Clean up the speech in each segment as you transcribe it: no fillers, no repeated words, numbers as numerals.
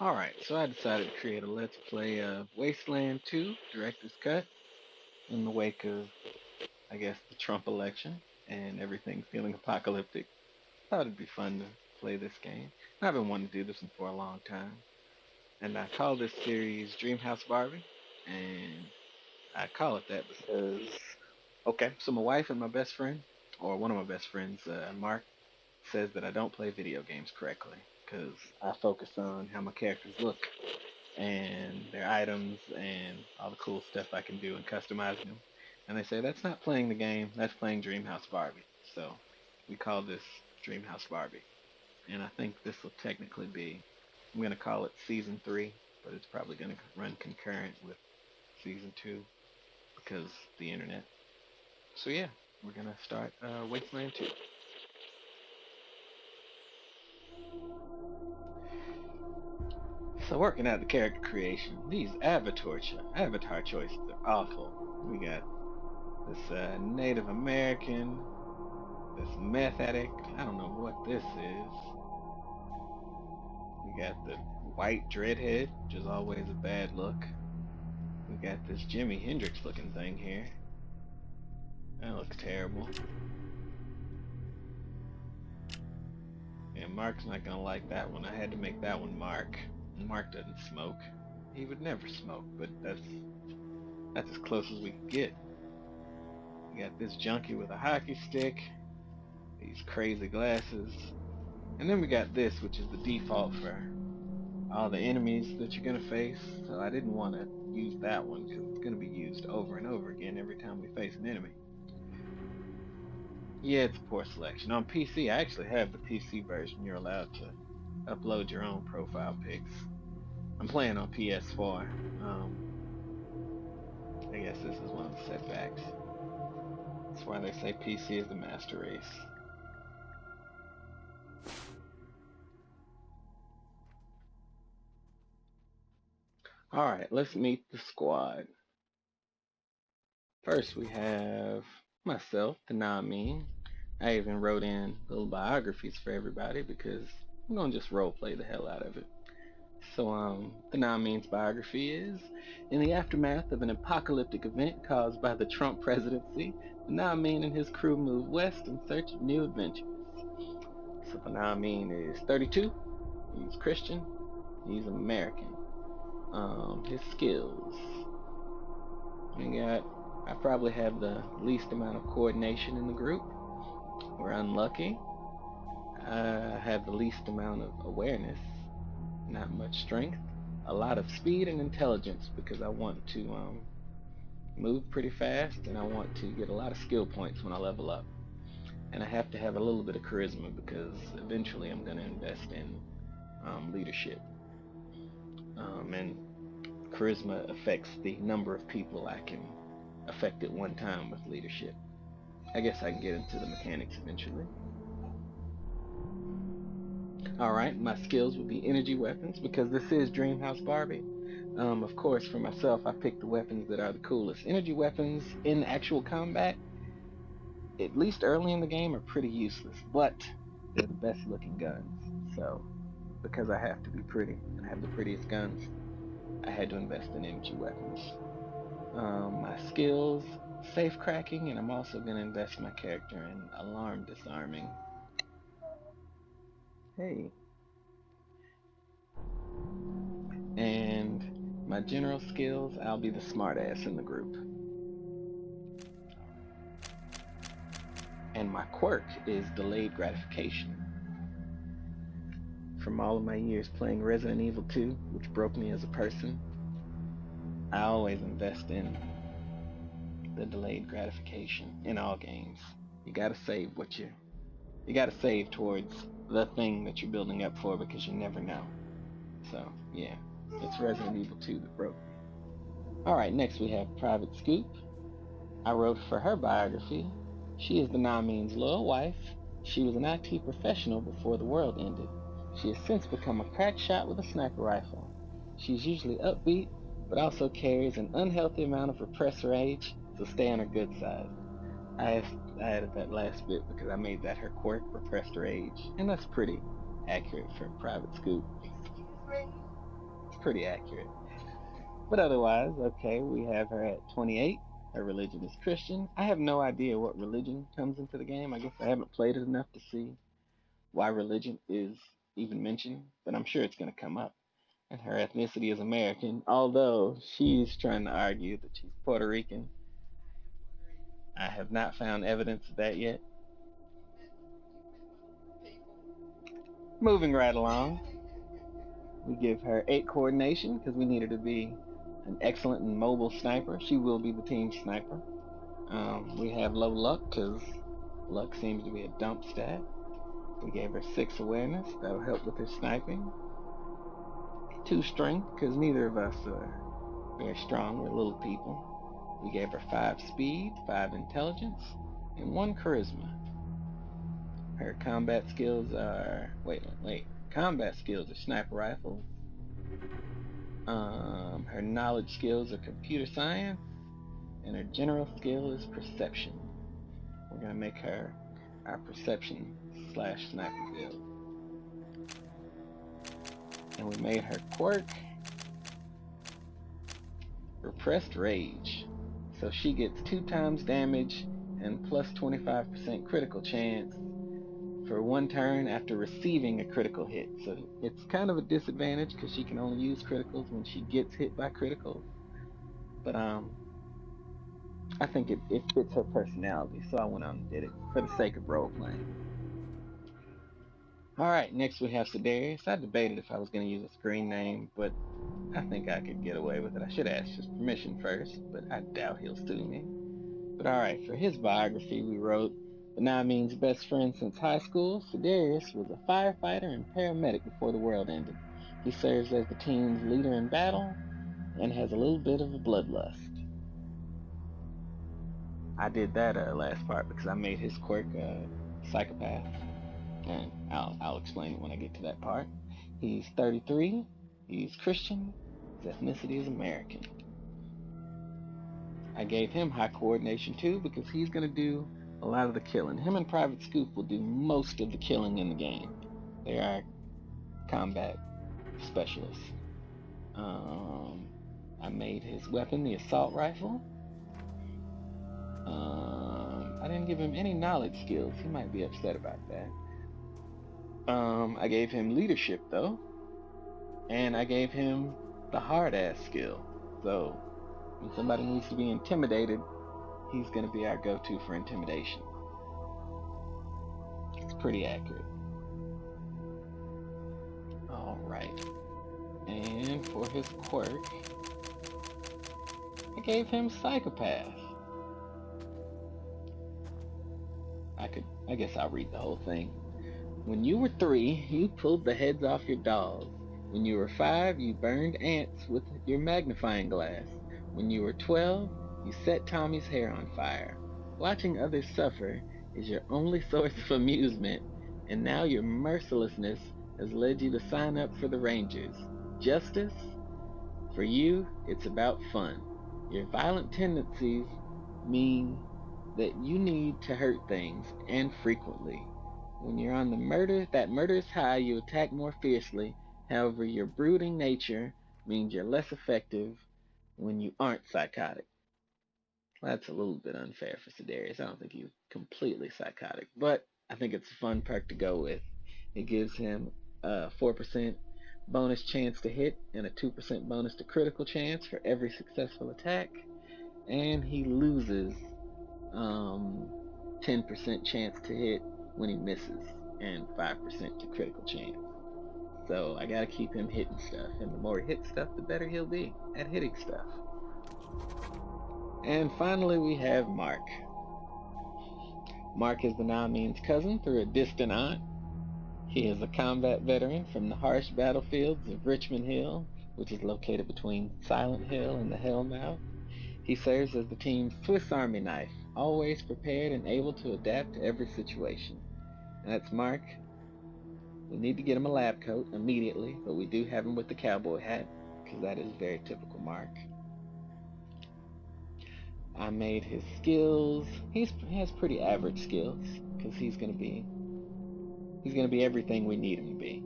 Alright, so I decided to create a Let's Play of Wasteland 2 Director's Cut in the wake of, I guess, the Trump election and everything feeling apocalyptic. Thought it'd be fun to play this game. I've been wanting to do this one for a long time. And I call this series Dreamhouse Barbie. And I call it that because, okay, so my wife and my best friend, or one of my best friends, Mark, says that I don't play video games correctly because I focus on how my characters look and their items and all the cool stuff I can do and customizing them. And they say that's not playing the game, that's playing Dreamhouse Barbie. So we call this Dreamhouse Barbie. And I think this will technically be, I'm going to call it Season 3, but it's probably going to run concurrent with Season 2 because the internet. So yeah, we're going to start Wasteland 2. So working out the character creation, these avatar choices are awful. We got this Native American, this meth addict. I don't know what this is. We got the white dreadhead, which is always a bad look. We got this Jimi Hendrix looking thing here. That looks terrible. And Mark's not gonna like that one. I had to make that one Mark. Mark doesn't smoke. He would never smoke, but that's as close as we can get. We got this junkie with a hockey stick, these crazy glasses, and then we got this, which is the default for all the enemies that you're gonna face. So I didn't want to use that one because it's gonna be used over and over again every time we face an enemy. Yeah, it's a poor selection. On PC, I actually have the PC version. You're allowed to upload your own profile pics. I'm playing on PS4. I guess this is one of the setbacks. That's why they say PC is the master race. Alright, let's meet the squad. First we have myself, the Namin. I even wrote in little biographies for everybody because I'm gonna just roleplay the hell out of it. So, the Namin's biography is: in the aftermath of an apocalyptic event caused by the Trump presidency, the Namin and his crew move west in search of new adventures. So the Namin is 32. He's Christian. He's American. His skills. I probably have the least amount of coordination in the group. We're unlucky. I have the least amount of awareness, not much strength, a lot of speed and intelligence because I want to move pretty fast and I want to get a lot of skill points when I level up. And I have to have a little bit of charisma because eventually I'm going to invest in leadership. And charisma affects the number of people I can affect at one time with leadership. I guess I can get into the mechanics eventually. Alright, my skills would be energy weapons because this is Dreamhouse Barbie. Of course, for myself, I picked the weapons that are the coolest. Energy weapons in actual combat, at least early in the game, are pretty useless, but they're the best looking guns. So, because I have to be pretty and have the prettiest guns, I had to invest in energy weapons. My skills, safe cracking, and I'm also going to invest my character in alarm disarming. Hey. And my general skills, I'll be the smartass in the group. And my quirk is delayed gratification. From all of my years playing Resident Evil 2, which broke me as a person, I always invest in the delayed gratification in all games. You gotta save you gotta save towards the thing that you're building up for because you never know. So yeah, it's Resident Evil 2 that broke me. Alright, next we have Private Scoop. I wrote for her biography. She is the Namin's loyal wife. She was an IT professional before the world ended. She has since become a crack shot with a sniper rifle. She's usually upbeat, but also carries an unhealthy amount of repressed rage, so stay on her good side. I added that last bit because I made that her quirk, repressed rage, and that's pretty accurate for Private Scoop. pretty accurate. But otherwise, okay, we have her at 28. Her religion is Christian. I have no idea what religion comes into the game. I guess I haven't played it enough to see why religion is even mentioned, but I'm sure it's going to come up. And her ethnicity is American, although she's trying to argue that she's Puerto Rican. I have not found evidence of that yet. Moving right along, we give her 8 coordination because we need her to be an excellent and mobile sniper. She will be the team sniper. We have low luck because luck seems to be a dump stat. We gave her 6 awareness. That'll help with her sniping. 2 strength because neither of us are very strong. We're little people. We gave her 5 speed, 5 intelligence, and 1 charisma. Her combat skills are combat skills are sniper rifles. Her knowledge skills are computer science, and her general skill is perception. We're gonna make her our perception / sniper build. And we made her quirk repressed rage. So she gets 2 times damage and plus 25% critical chance for 1 turn after receiving a critical hit. So it's kind of a disadvantage because she can only use criticals when she gets hit by criticals. But I think it fits her personality, so I went on and did it for the sake of role playing. Alright, next we have Sidarius. I debated if I was going to use a screen name, but I think I could get away with it. I should ask his permission first, but I doubt he'll sue me. But alright, for his biography we wrote, Benamine's best friend since high school, Sidarius was a firefighter and paramedic before the world ended. He serves as the team's leader in battle and has a little bit of a bloodlust. I did that last part because I made his quirk psychopath, and I'll explain it when I get to that part. He's 33, he's Christian, his ethnicity is American. I gave him high coordination too because he's going to do a lot of the killing. Him and Private Scoop will do most of the killing in the game. They are combat specialists. I made his weapon the assault rifle. I didn't give him any knowledge skills. He might be upset about that. I gave him leadership though, and I gave him the hard ass skill. So when somebody needs to be intimidated, he's going to be our go-to for intimidation. It's pretty accurate. Alright. And for his quirk, I gave him psychopath. I guess I'll read the whole thing. When you were 3, you pulled the heads off your dolls. When you were 5, you burned ants with your magnifying glass. When you were 12, you set Tommy's hair on fire. Watching others suffer is your only source of amusement, and now your mercilessness has led you to sign up for the Rangers. Justice? For you, it's about fun. Your violent tendencies mean that you need to hurt things, and frequently. When you're on that murderous high, you attack more fiercely. However, your brooding nature means you're less effective when you aren't psychotic. Well, that's a little bit unfair for Sidarius. I don't think he's completely psychotic, but I think it's a fun perk to go with. It gives him a 4% bonus chance to hit and a 2% bonus to critical chance for every successful attack, and he loses 10% chance to hit when he misses and 5% to critical chance. So I gotta keep him hitting stuff, and the more he hits stuff, the better he'll be at hitting stuff. And finally we have Mark. Mark is Benamine's cousin through a distant aunt. He is a combat veteran from the harsh battlefields of Richmond Hill, which is located between Silent Hill and the Hellmouth. He serves as the team's Swiss Army knife, always prepared and able to adapt to every situation. And that's Mark. We need to get him a lab coat immediately, but we do have him with the cowboy hat, because that is very typical Mark. I made his skills. He has pretty average skills, because he's gonna be everything we need him to be.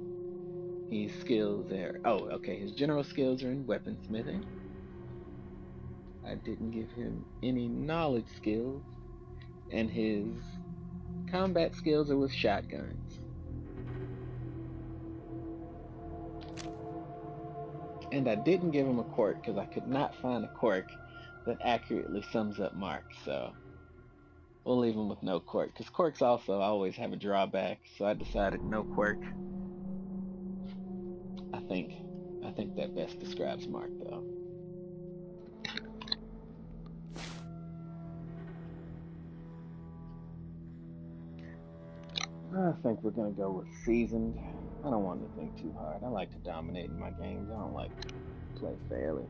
His skills are, oh, okay, his general skills are in weaponsmithing. I didn't give him any knowledge skills, and his combat skills are with shotguns. And I didn't give him a quirk because I could not find a quirk that accurately sums up Mark, so we'll leave him with no quirk, because quirks also always have a drawback, so I decided no quirk. I think that best describes Mark, though. I think we're gonna go with seasoned. I don't want to think too hard. I like to dominate in my games. I don't like to play fairly.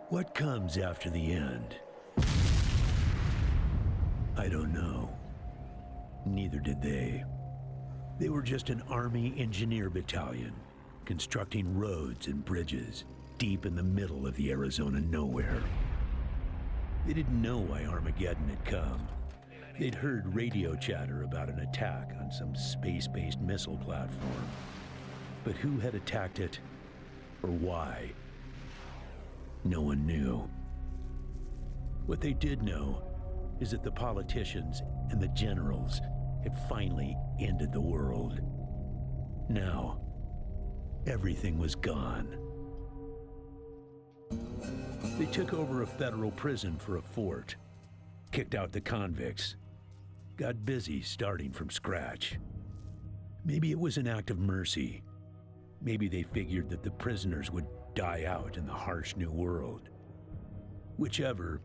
What comes after the end? I don't know. Neither did they. They were just an Army engineer battalion, constructing roads and bridges deep in the middle of the Arizona nowhere. They didn't know why Armageddon had come. They'd heard radio chatter about an attack on some space-based missile platform. But who had attacked it, or why? No one knew. What they did know is that the politicians and the generals had finally ended the world. Now, everything was gone. They took over a federal prison for a fort, kicked out the convicts, got busy starting from scratch. Maybe it was an act of mercy. Maybe they figured that the prisoners would die out in the harsh new world. Whichever,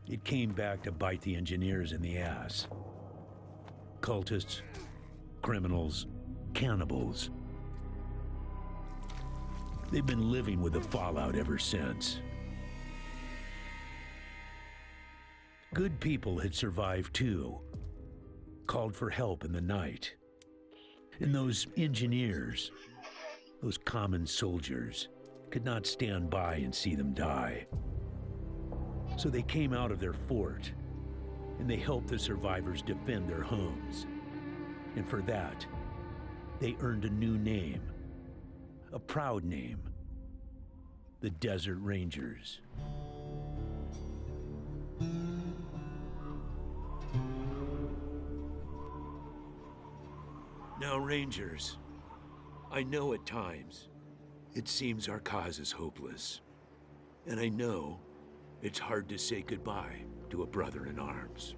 it came back to bite the engineers in the ass. Cultists, criminals, cannibals. They've been living with the fallout ever since. Good people had survived too, called for help in the night. And those engineers, those common soldiers, could not stand by and see them die. So they came out of their fort, and they helped the survivors defend their homes. And for that, they earned a new name, a proud name, the Desert Rangers. Now, Rangers, I know at times it seems our cause is hopeless. And I know it's hard to say goodbye to a brother in arms.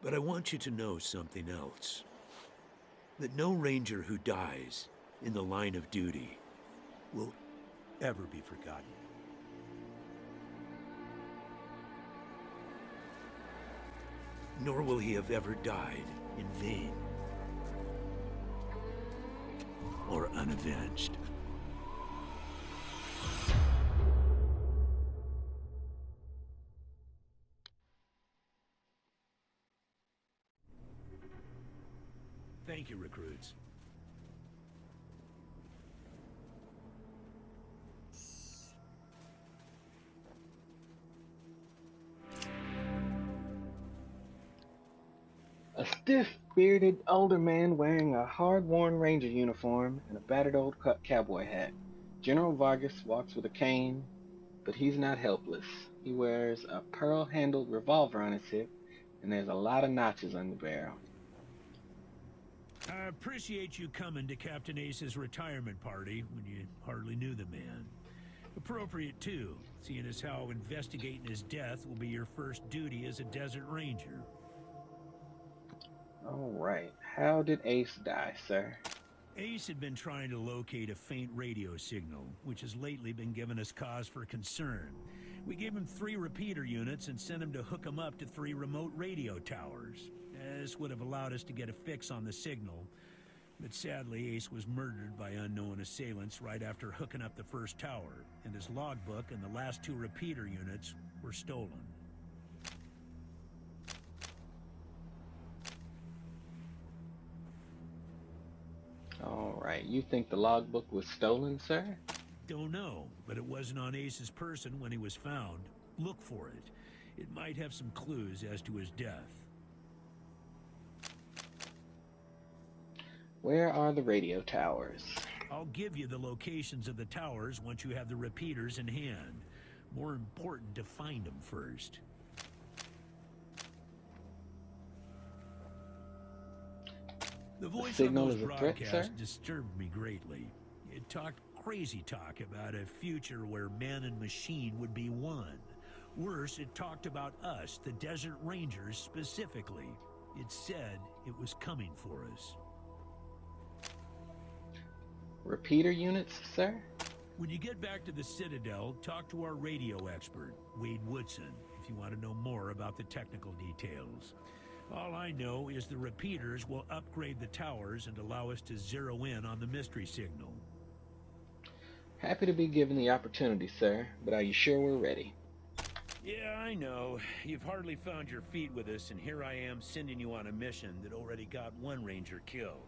But I want you to know something else. That no Ranger who dies in the line of duty will ever be forgotten. Nor will he have ever died in vain or unavenged. Thank you, recruits. A stiff-bearded older man wearing a hard-worn ranger uniform and a battered old cowboy hat. General Vargas walks with a cane, but he's not helpless. He wears a pearl-handled revolver on his hip, and there's a lot of notches on the barrel. I appreciate you coming to Captain Ace's retirement party when you hardly knew the man. Appropriate, too, seeing as how investigating his death will be your first duty as a Desert Ranger. All right. How did Ace die, sir? Ace had been trying to locate a faint radio signal, which has lately been giving us cause for concern. We gave him 3 repeater units and sent him to hook them up to 3 remote radio towers. This would have allowed us to get a fix on the signal. But sadly, Ace was murdered by unknown assailants right after hooking up the first tower, and his logbook and the last 2 repeater units were stolen. All right. You think the logbook was stolen, sir? Don't know, but it wasn't on Ace's person when he was found. Look for it. It might have some clues as to his death. Where are the radio towers? I'll give you the locations of the towers once you have the repeaters in hand. More important to find them first. The voice signal on those is a threat, broadcasts sir? disturbed me greatly. It talked crazy talk about a future where man and machine would be one. Worse, it talked about us, the Desert Rangers, specifically. It said it was coming for us. Repeater units, sir? When you get back to the Citadel, talk to our radio expert, Wade Woodson, if you want to know more about the technical details. All I know is the repeaters will upgrade the towers and allow us to zero in on the mystery signal. Happy to be given the opportunity, sir, but are you sure we're ready? Yeah, I know. You've hardly found your feet with us, and here I am sending you on a mission that already got 1 Ranger killed.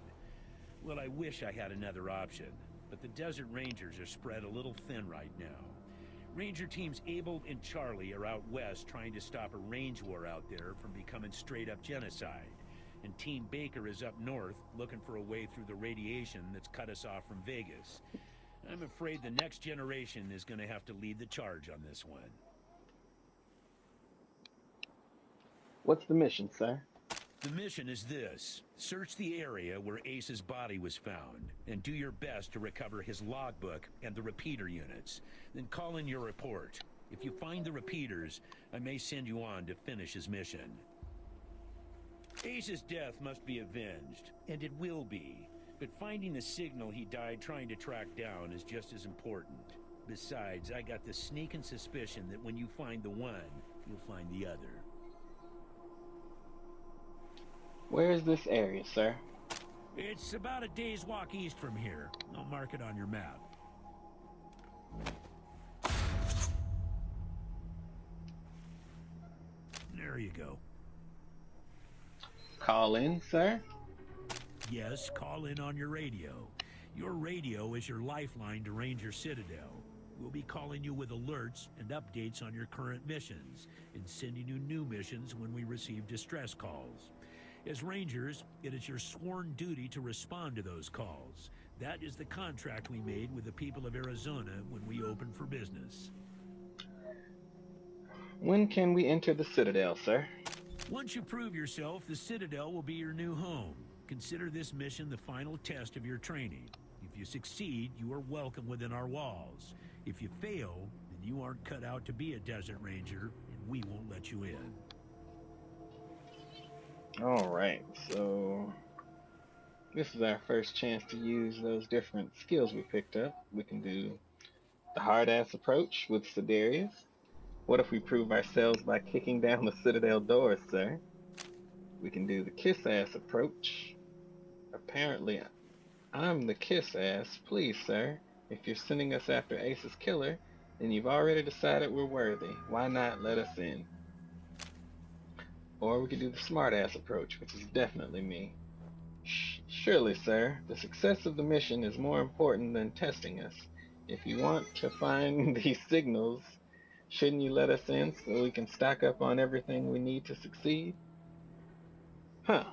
Well, I wish I had another option, but the Desert Rangers are spread a little thin right now. Ranger teams Abel and Charlie are out west trying to stop a range war out there from becoming straight-up genocide. And Team Baker is up north looking for a way through the radiation that's cut us off from Vegas. I'm afraid the next generation is going to have to lead the charge on this one. What's the mission, sir? The mission is this. Search the area where Ace's body was found, and do your best to recover his logbook and the repeater units. Then call in your report. If you find the repeaters, I may send you on to finish his mission. Ace's death must be avenged, and it will be. But finding the signal he died trying to track down is just as important. Besides, I got the sneaking suspicion that when you find the one, you'll find the other. Where is this area, sir? It's about a day's walk east from here. I'll mark it on your map. There you go. Call in, sir? Yes, call in on your radio. Your radio is your lifeline to Ranger Citadel. We'll be calling you with alerts and updates on your current missions, and sending you new missions when we receive distress calls. As Rangers, it is your sworn duty to respond to those calls. That is the contract we made with the people of Arizona when we opened for business. When can we enter the Citadel, sir? Once you prove yourself, the Citadel will be your new home. Consider this mission the final test of your training. If you succeed, you are welcome within our walls. If you fail, then you aren't cut out to be a Desert Ranger, and we won't let you in. Alright, so this is our first chance to use those different skills we picked up. We can do the hard-ass approach with Sidarius. What if we prove ourselves by kicking down the Citadel doors, sir? We can do the kiss-ass approach. Apparently, I'm the kiss-ass. Please, sir, if you're sending us after Ace's killer, then you've already decided we're worthy. Why not let us in? Or we could do the smart-ass approach, which is definitely me. Surely, sir, the success of the mission is more important than testing us. If you want to find these signals, shouldn't you let us in so we can stock up on everything we need to succeed? Huh.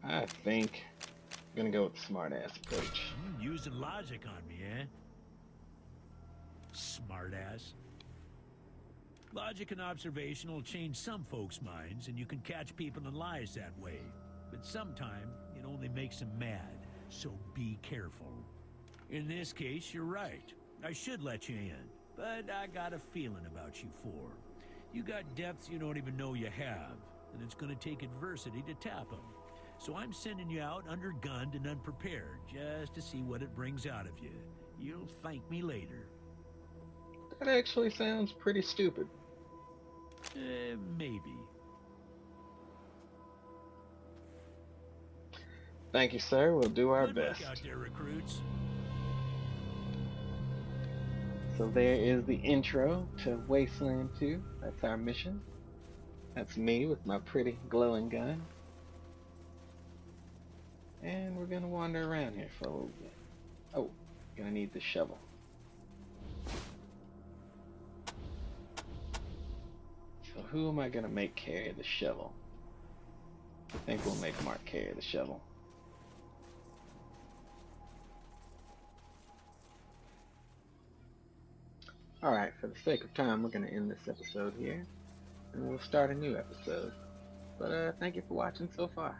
I think I'm gonna go with the smart-ass approach. Using logic on me, eh? Smart-ass. Logic and observation will change some folks' minds, and you can catch people in lies that way. But sometime, it only makes them mad, so be careful. In this case, you're right. I should let you in, but I got a feeling about you four. You got depths you don't even know you have, and it's gonna take adversity to tap them. So I'm sending you out undergunned and unprepared, just to see what it brings out of you. You'll thank me later. That actually sounds pretty stupid. Maybe. Thank you, sir. We'll do our Good best. luck out there, recruits. So there is the intro to Wasteland 2. That's our mission. That's me with my pretty glowing gun. And we're gonna wander around here for a little bit. Oh, gonna need the shovel. So who am I gonna make carry the shovel? I think we'll make Mark carry the shovel. Alright, for the sake of time, we're gonna end this episode here. And we'll start a new episode. But thank you for watching so far.